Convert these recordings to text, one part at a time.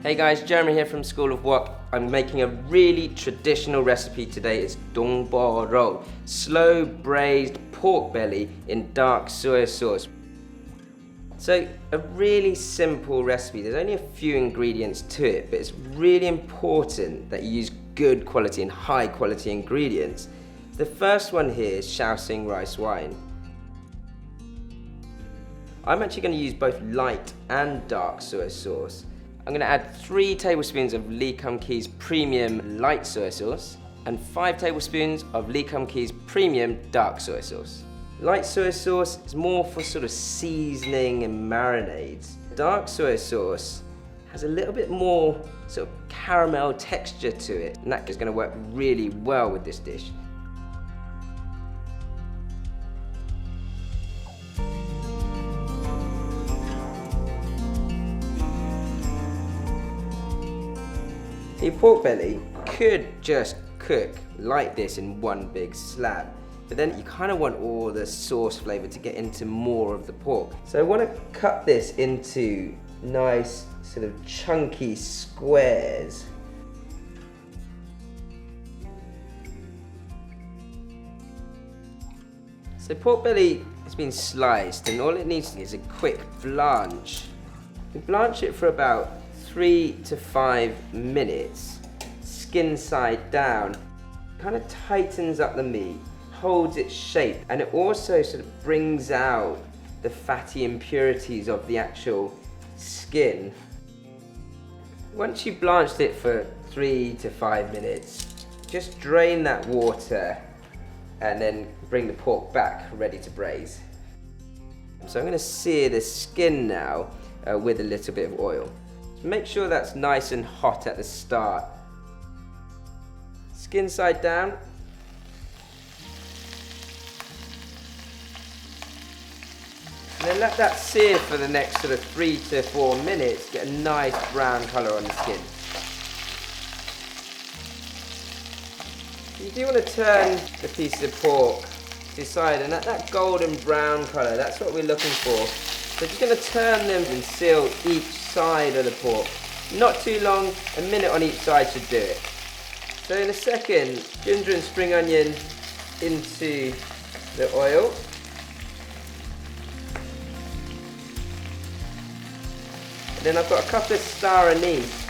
Hey guys, Jeremy here from School of Wok. I'm making a really traditional recipe today. It's dong bo ro, slow braised pork belly in dark soy sauce. So a really simple recipe. There's only a few ingredients to it, but it's really important that you use good quality and high quality ingredients. The first one here is Shaoxing rice wine. I'm actually going to use both light and dark soy sauce. I'm going to add 3 tablespoons of Kum Kee's premium light soy sauce and 5 tablespoons of Kum Kee's premium dark soy sauce. Light soy sauce is more for sort of seasoning and marinades. Dark soy sauce has a little bit more sort of caramel texture to it, and that is going to work really well with this dish. Your pork belly could just cook like this in one big slab, but then you kind of want all the sauce flavour to get into more of the pork. So I want to cut this into nice sort of chunky squares. So pork belly has been sliced, and all it needs is a quick blanch. You blanch it for about 3 to 5 minutes, skin side down. Kind of tightens up the meat, holds its shape, and it also sort of brings out the fatty impurities of the actual skin. Once you've blanched it for 3 to 5 minutes, just drain that water and then bring the pork back ready to braise. So I'm going to sear the skin now with a little bit of oil. Make sure that's nice and hot at the start. Skin side down. And then let that sear for the next sort of 3 to 4 minutes, get a nice brown colour on the skin. You do want to turn the pieces of pork to the side, and that golden brown colour, that's what we're looking for. So just going to turn them and seal each side of the pork. Not too long, a minute on each side should do it. So in a second, ginger and spring onion into the oil. And then I've got a couple of star anise.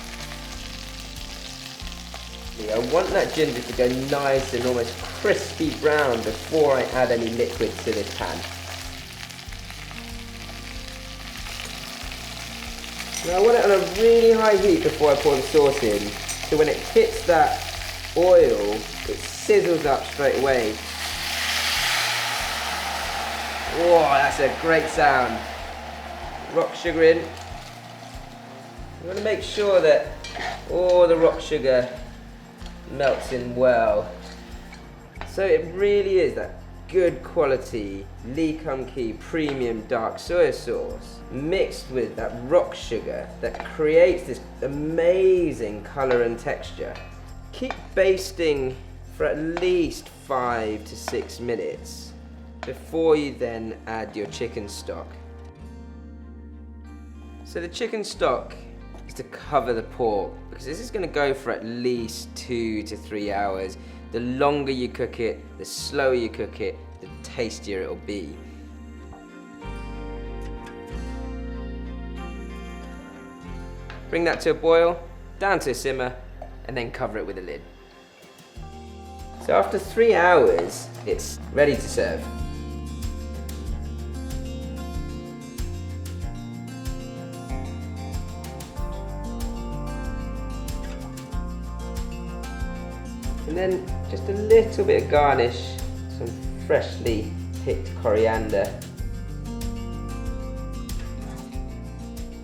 I want that ginger to go nice and almost crispy brown before I add any liquid to this pan. Now I want it on a really high heat before I pour the sauce in, so when it hits that oil, it sizzles up straight away. Whoa, that's a great sound. Rock sugar in. You want to make sure that all the rock sugar melts in well. So it really is that good quality Kum Kee premium dark soy sauce mixed with that rock sugar that creates this amazing colour and texture. Keep basting for at least 5 to 6 minutes before you then add your chicken stock. So the chicken stock is to cover the pork, because this is going to go for at least 2 to 3 hours. The longer you cook it, the slower you cook it, the tastier it'll be. Bring that to a boil, down to a simmer, and then cover it with a lid. So after 3 hours, it's ready to serve. And then just a little bit of garnish, some freshly picked coriander.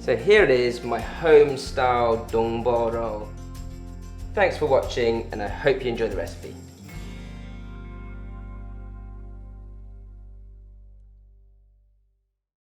So here it is, my home style dong bo ro. Thanks for watching, and I hope you enjoy the recipe.